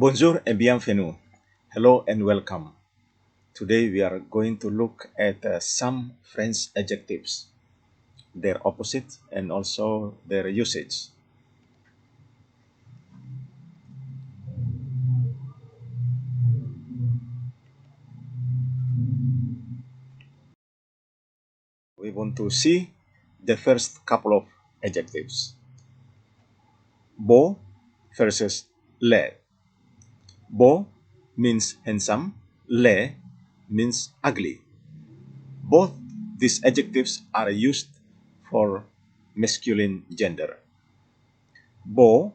Bonjour et bienvenue. Hello and welcome. Today we are going to look at some French adjectives, their opposite and also their usage. We want to see the first couple of adjectives. Beau versus laid. Beau means handsome, laid means ugly. Both these adjectives are used for masculine gender. Beau,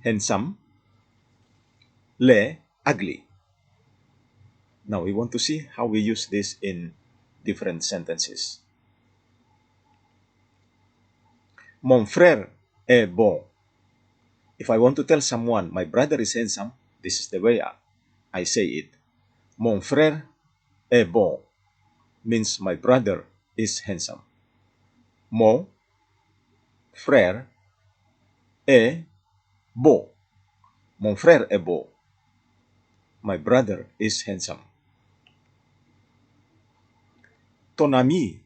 handsome, laid, ugly. Now we want to see how we use this in different sentences. Mon frère est beau. If I want to tell someone my brother is handsome, this is the way I say it. Mon frère est beau means my brother is handsome. Mon frère est beau. Mon frère est beau. My brother is handsome. Ton ami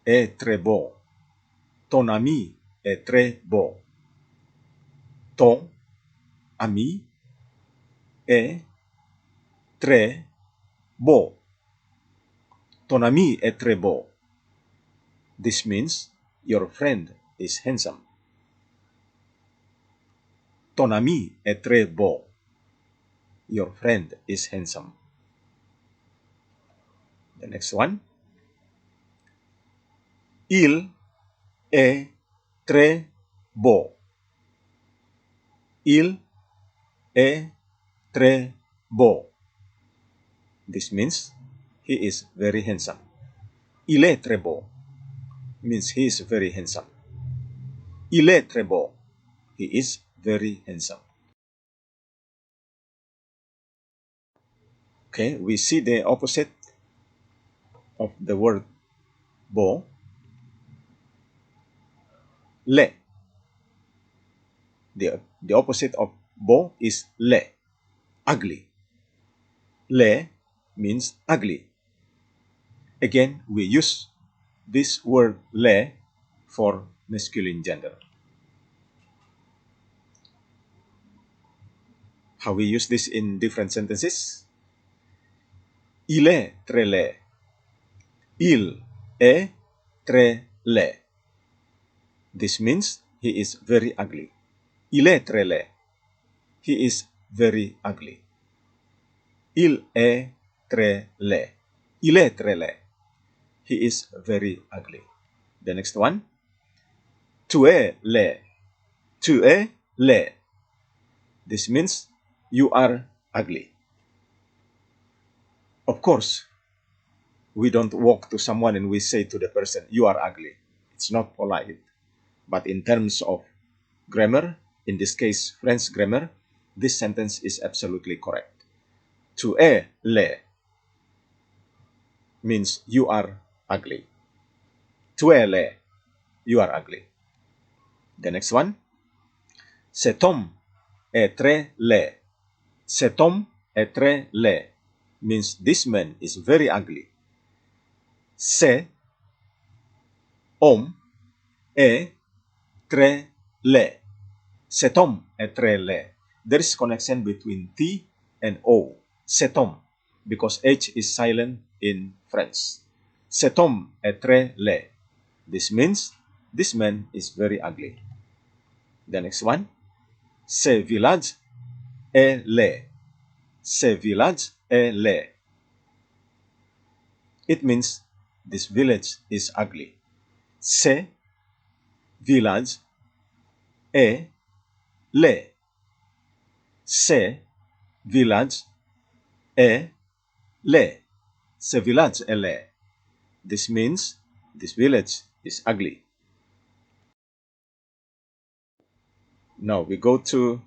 est très beau. Ton ami est très beau. Ton ami est très beau. Ton ami est très beau. This means your friend is handsome. Ton ami est très beau. Your friend is handsome. The next one. Il est très beau. Il est très beau. This means he is very handsome. Il est très beau means he is very handsome. Il est très beau. He is very handsome. Okay, we see the opposite of the word beau. Laid. The opposite of beau is laid, ugly. Laid means ugly. Again, we use this word laid for masculine gender. How we use this in different sentences? Il est très laid. Il est très laid. This means he is very ugly. Il est très laid. He is very ugly. Il est très laid. Il est très laid. He is very ugly. The next one. Tu es laid. Tu es laid. This means you are ugly. Of course, we don't walk to someone and we say to the person, you are ugly. It's not polite. But in terms of grammar, in this case, French grammar, this sentence is absolutely correct. Tu es laid means you are ugly. Tu es laid. You are ugly. The next one. Cet homme est très laid. Cet homme est très laid means this man is very ugly. Cet homme est très laid. Cet homme est très laid. There is connection between T and O. Cet homme, because H is silent in French. Cet homme est très laid. This means this man is very ugly. The next one. Ce village est laid. Ce village est laid. It means this village is ugly. Ce village est laid. Ce village est laid. Ce village est laid. This means this village is ugly. Now we go to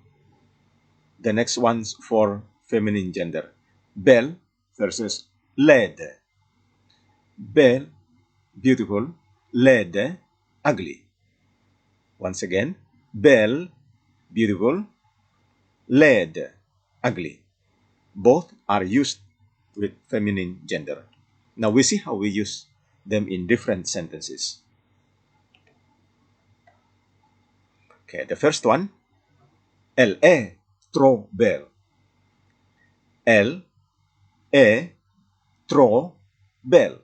the next ones for feminine gender. Belle versus laide. Belle, beautiful. Laide, ugly. Once again, belle, beautiful. Laide, ugly. Both are used with feminine gender. Now we see how we use them in different sentences. Okay, the first one, elle est trop belle. Elle est trop belle.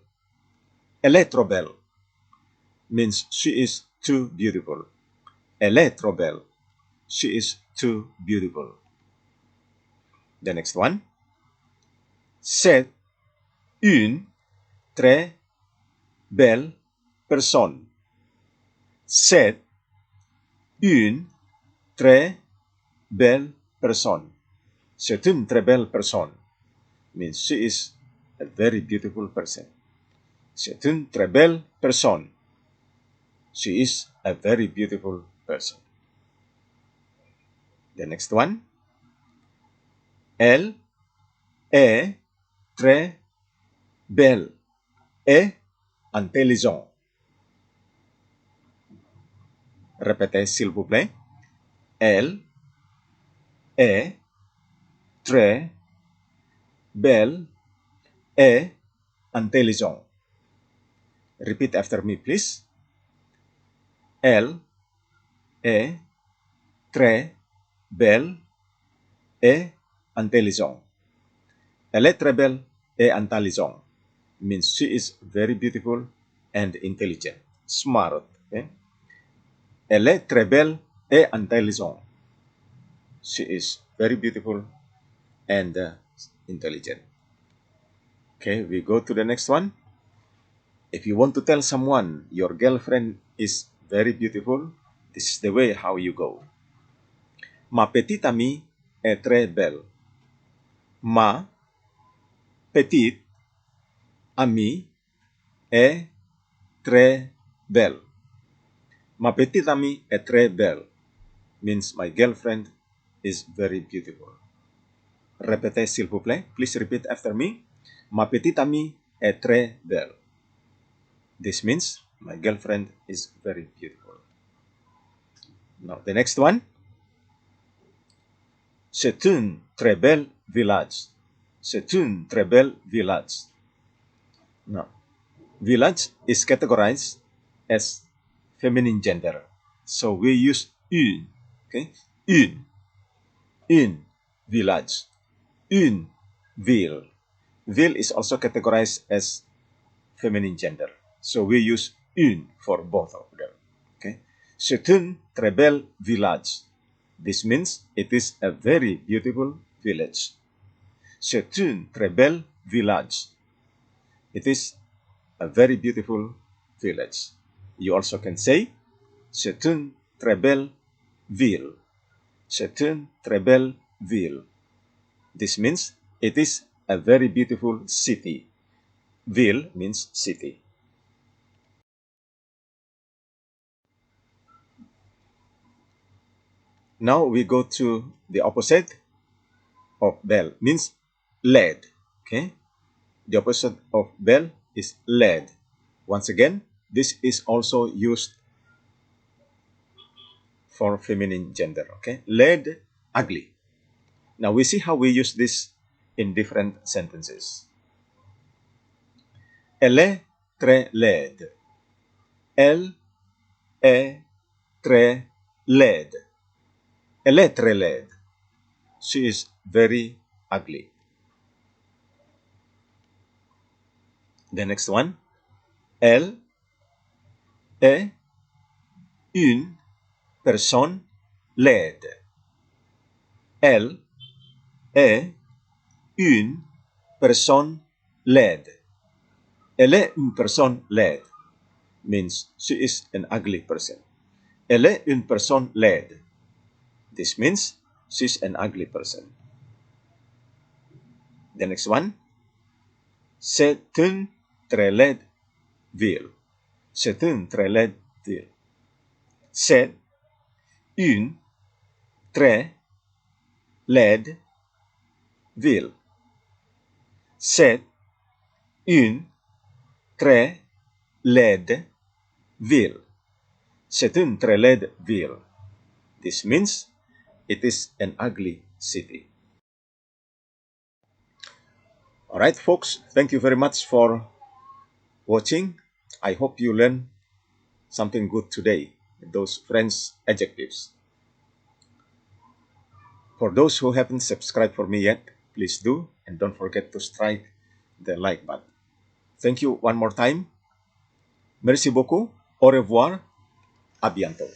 Elle est trop belle means she is too beautiful. Elle est trop belle. She is too beautiful. The next one, c'est une très belle personne. C'est une très belle personne. C'est une très belle personne means she is a very beautiful person. C'est une très belle personne. She is a very beautiful person. The next one, elle est très belle et intelligente. Répétez s'il vous plaît. Elle est très belle et intelligente. Repeat after me, please. Elle est très belle et intelligente. Elle est très belle et intelligente means she is very beautiful and intelligent, smart. Okay? Elle est très belle et intelligente. She is very beautiful and intelligent. Okay, we go to the next one. If you want to tell someone your girlfriend is very beautiful, this is the way how you go. Ma petite amie est très belle. Ma petite amie est très belle. Ma petite amie est très belle means my girlfriend is very beautiful. Répétez s'il vous plaît. Please repeat after me. Ma petite amie est très belle. This means my girlfriend is very beautiful. Now the next one. C'est une très belle village. C'est une très belle village. Now, village is categorized as feminine gender. So we use une. Okay? Une village. Une ville. Ville is also categorized as feminine gender. So we use une for both of them. Okay? C'est une très belle village. This means it is a very beautiful village. C'est une très belle village. It is a very beautiful village. You also can say c'est une très belle ville. C'est une très belle ville. This means it is a very beautiful city. Ville means city. Now we go to the opposite of belle, means laid. Okay? The opposite of belle is laid. Once again, this is also used for feminine gender. Okay? Laid, ugly. Now we see how we use this in different sentences. Elle est très laide. Elle est très laide. Elle est très laide. She is very ugly. The next one. Elle est une personne laide. Elle est une personne laide. Elle est une personne laide means she is an ugly person. Elle est une personne laide. This means she's an ugly person. The next one. C'est une très laide ville. C'est une très laide ville. C'est une très laide ville. C'est une très laide ville. C'est une très laide ville. This means it is an ugly city. All right, folks, thank you very much for watching. I hope you learned something good today with those French adjectives. For those who haven't subscribed for me yet, please do, and don't forget to strike the like button. Thank you one more time. Merci beaucoup. Au revoir. À bientôt.